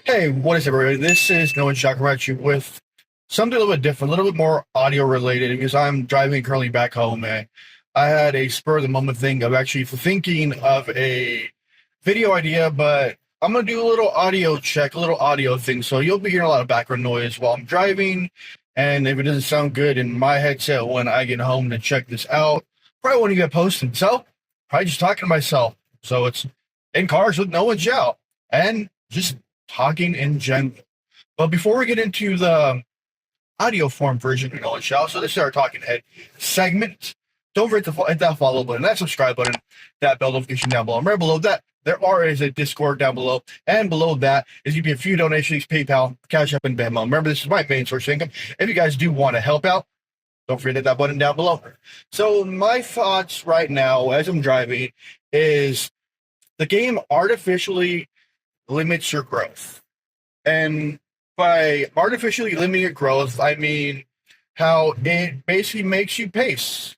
Hey, what is everybody? This is Nowonshall coming at you with something a little bit different, a little bit more audio related because I'm driving currently back home and I had a spur of the moment thing of actually thinking of a video idea, but I'm gonna do a little audio check, a little audio thing. So you'll be hearing a lot of background noise while I'm driving, and if it doesn't sound good in my headset when I get home to check this out, probably won't even get posted. So probably just talking to myself. So it's in cars with Nowonshall and just talking in general. But before we get into the audio form version of Nowonshall, so this is our talking head segment. Don't forget to hit that follow button, that subscribe button, that bell notification down below. And right below that, is a Discord down below. And below that is going to be a few donations, PayPal, Cashapp, and Venmo. Remember, this is my main source of income. If you guys do want to help out, don't forget to hit that button down below. So my thoughts right now as I'm driving is the game artificially limits your growth. And by artificially limiting your growth, I mean how it basically makes you pace,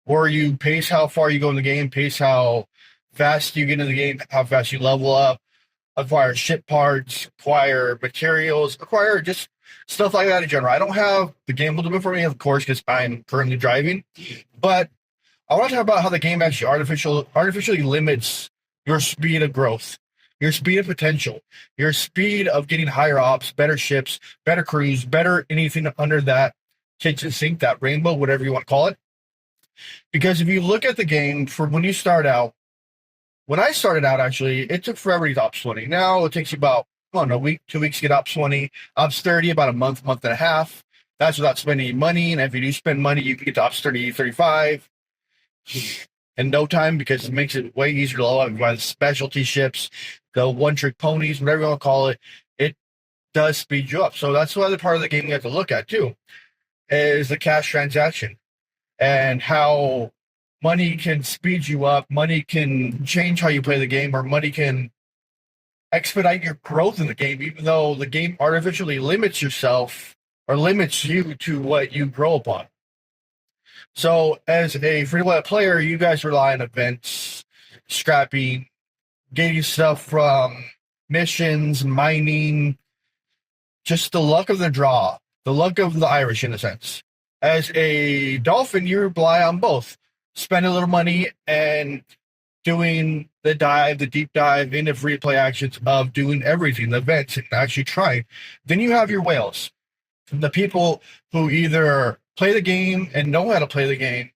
or you pace how far you go in the game, pace how fast you get in the game, how fast you level up, acquire ship parts, acquire materials, acquire just stuff like that in general. I don't have the game pulled up for me, of course, because I'm currently driving, but I want to talk about how the game actually artificially limits your speed of growth, your speed of potential, your speed of getting higher ops, better ships, better crews, better anything under that kitchen sink, that rainbow, whatever you want to call it. Because if you look at the game from when you start out, when I started out, actually, it took forever to get ops 20. Now it takes you about, a week, 2 weeks to get ops 20. Ops 30, about a month, month and a half. That's without spending any money. And if you do spend money, you can get to ops 30, 35 in no time, because it makes it way easier to level up by the specialty ships, the one-trick ponies, whatever you want to call it. It does speed you up. So that's another part of the game you have to look at, too, is the cash transaction and how money can speed you up, money can change how you play the game, or money can expedite your growth in the game, even though the game artificially limits yourself or limits you to what you grow upon. So as a free-to-play player, you guys rely on events, scrapping, getting stuff from missions, mining, just the luck of the draw, the luck of the Irish, in a sense. As a dolphin, you rely on both. Spend a little money and doing the dive, the deep dive into free-to-play actions of doing everything, the events, and actually trying. Then you have your whales, the people who either play the game and know how to play the game,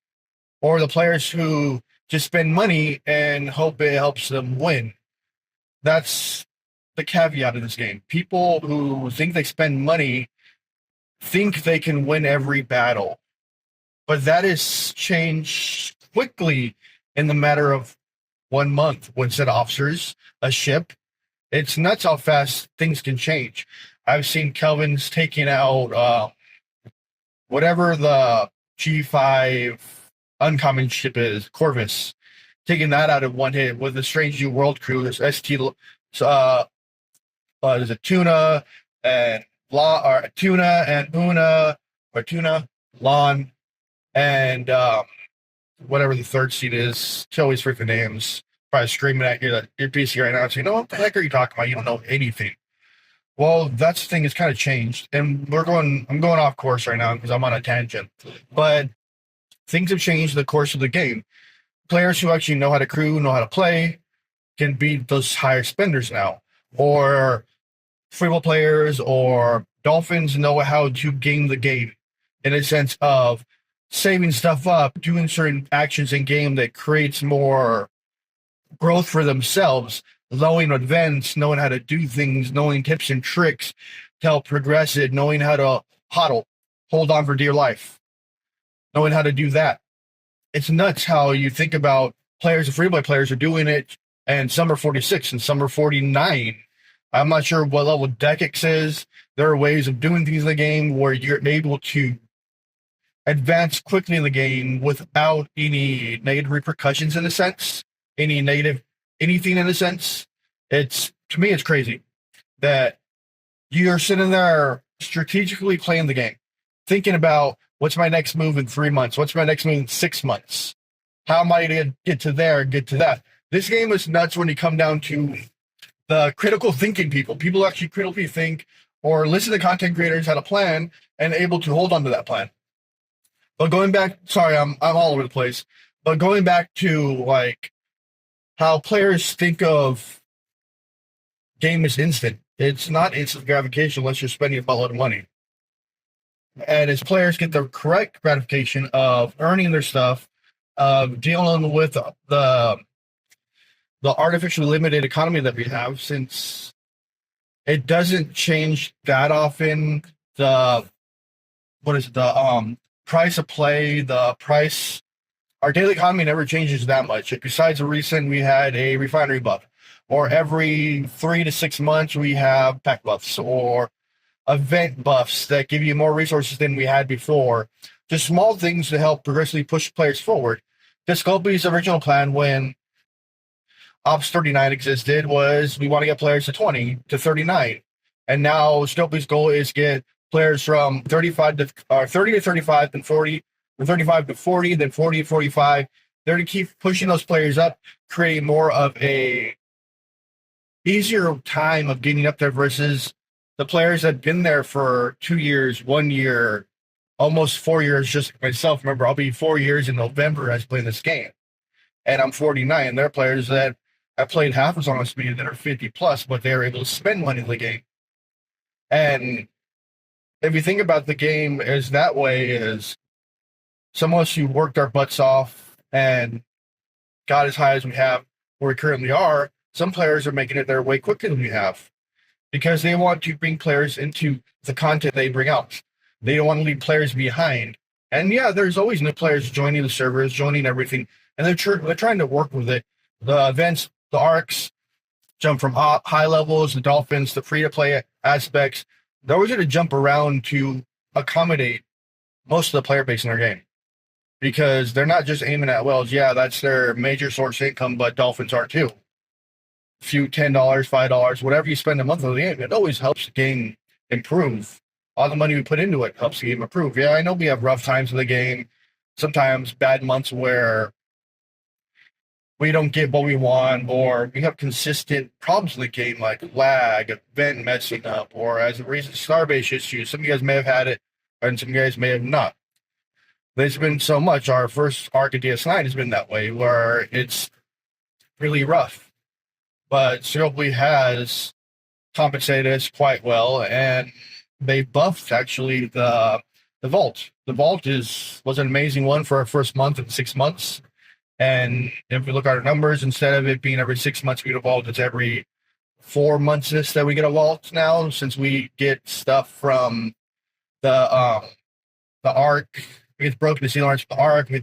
or the players who just spend money and hope it helps them win. That's the caveat of this game. People who think they spend money think they can win every battle. But that is changed quickly in the matter of 1 month. When set officers, a ship, it's nuts how fast things can change. I've seen Kelvin's taking out whatever the G5 uncommon ship is, Corvus, taking that out of one hit with the Strange New World crew. There's ST, there's a Tuna and Tuna and Una, or Tuna, Lon, and whatever the third seat is. She always forget the names. Probably screaming at your PC right now saying, "No, what the heck are you talking about? You don't know anything." Well, that's the thing, is kind of changed. And I'm going off course right now because I'm on a tangent. But things have changed in the course of the game. Players who actually know how to crew, know how to play, can beat those higher spenders now. Or free players or dolphins know how to game the game in a sense of saving stuff up, doing certain actions in game that creates more growth for themselves, knowing events, knowing how to do things, knowing tips and tricks to help progress it, knowing how to hold on for dear life, knowing how to do that. It's nuts how you think about players, free-to-play players are doing it, and some are 46 and some are 49. I'm not sure what level Decix is. There are ways of doing things in the game where you're able to advance quickly in the game without any negative repercussions, in a sense, anything in a sense. To me, it's crazy that you're sitting there strategically playing the game, thinking about what's my next move in 3 months, what's my next move in 6 months, how am I going to get to there, get to that. This game is nuts when you come down to the critical thinking people who actually critically think or listen to content creators had a plan and able to hold on to that plan. But going back, sorry, I'm all over the place. But going back to like how players think of game is instant. It's not instant gratification unless you're spending a buttload of money. And as players get the correct gratification of earning their stuff, of dealing with the artificially limited economy that we have, since it doesn't change that often. The what is it, the price of play, the price. Our daily economy never changes that much. Besides the recent, we had a refinery buff, or every 3 to 6 months we have pack buffs or event buffs that give you more resources than we had before. Just small things to help progressively push players forward. Discovery's original plan when Ops 39 existed was we want to get players to 20 to 39. And now Scopely's goal is get players from 35 to 30 to 35, then 40, or 35 to 40, then 40 to 45. They're to keep pushing those players up, creating more of a easier time of getting up there versus the players that have been there for 2 years, 1 year, almost 4 years. Just like myself, remember, I'll be 4 years in November as playing this game, and I'm 49. There are players that have played half as long as me that are 50 plus, but they're able to spend money in the game. And if you think about the game as that way, is some of us who worked our butts off and got as high as we have where we currently are, some players are making it there way quicker than we have because they want to bring players into the content they bring out. They don't want to leave players behind. And yeah, there's always new players joining the servers, joining everything, and they're trying to work with it. The events, the arcs, jump from high levels, the dolphins, the free-to-play aspects. They're always going to jump around to accommodate most of the player base in their game because they're not just aiming at whales. Yeah, that's their major source of income, but dolphins are too. A few $10, $5, whatever you spend a month on the game, it always helps the game improve. All the money we put into it helps the game improve. Yeah, I know we have rough times in the game, sometimes bad months where we don't get what we want, or we have consistent problems in the game like lag, event messing up, or as a reason Starbase issues. Some of you guys may have had it, and some of you guys may have not. There's been so much. Our first arc of DS9 has been that way, where it's really rough. But Scopely has compensated us quite well, and they buffed actually the vault. The vault was an amazing one for our first month and 6 months. And if we look at our numbers, instead of it being every 6 months we get a vault, it's every 4 months that we get a vault now, since we get stuff from the arc. We get broken ceiling rods from the arc. We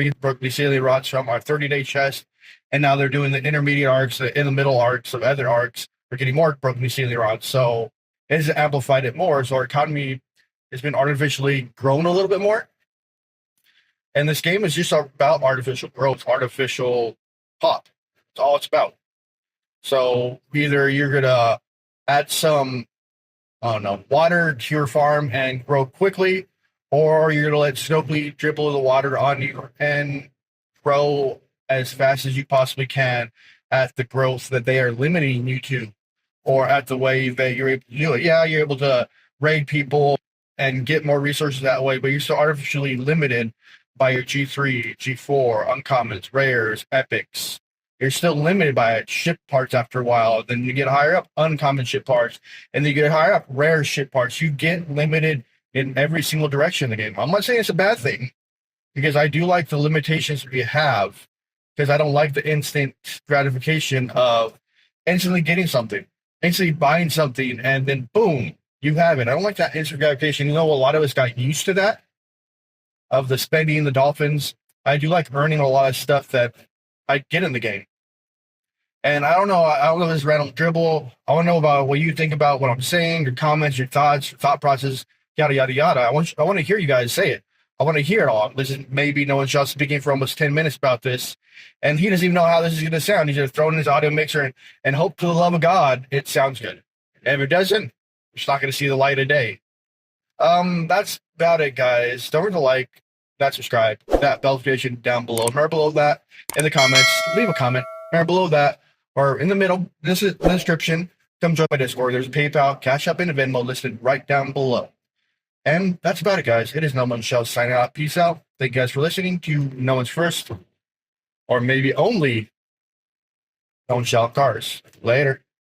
get broken ceiling rods from our 30-day chest. And now they're doing the intermediate arcs, in the middle arcs of other arcs. We're getting more broken ceiling rods. So it has amplified it more. So our economy has been artificially grown a little bit more. And this game is just about artificial growth, artificial pop. That's all it's about. So either you're going to add some, I don't know, water to your farm and grow quickly, or you're going to let Scopely dribble the water on you and grow as fast as you possibly can at the growth that they are limiting you to, or at the way that you're able to do it. Yeah, you're able to raid people and get more resources that way, but you're still artificially limited by your G3, G4, uncommons, rares, epics. You're still limited by it. Ship parts after a while. Then you get higher up, uncommon ship parts. And then you get higher up, rare ship parts. You get limited in every single direction in the game. I'm not saying it's a bad thing, because I do like the limitations we have, because I don't like the instant gratification of instantly getting something, instantly buying something, and then boom, you have it. I don't like that instant gratification. You know, a lot of us got used to that, of the spending, the dolphins. I do like earning a lot of stuff that I get in the game. And I don't know this random dribble. I want to know about what you think about what I'm saying, your comments, your thoughts, your thought process, yada, yada, yada. I want to hear you guys say it. I want to hear it all. This is maybe Nowonshall speaking for almost 10 minutes about this, and he doesn't even know how this is going to sound. He's just throwing his audio mixer and hope to the love of God it sounds good. And if it doesn't, it's not going to see the light of day. That's about it, guys. Don't forget to like, that subscribe, that bell notification down below. Remember below that in the comments, leave a comment. Remember below that, or in the middle. This is the description. Come join my Discord. There's a PayPal, Cashapp, and a Venmo listed right down below. And that's about it, guys. It is Nowonshall signing out. Peace out. Thank you guys for listening to No One's First, or maybe only Nowonshall Cars. Later.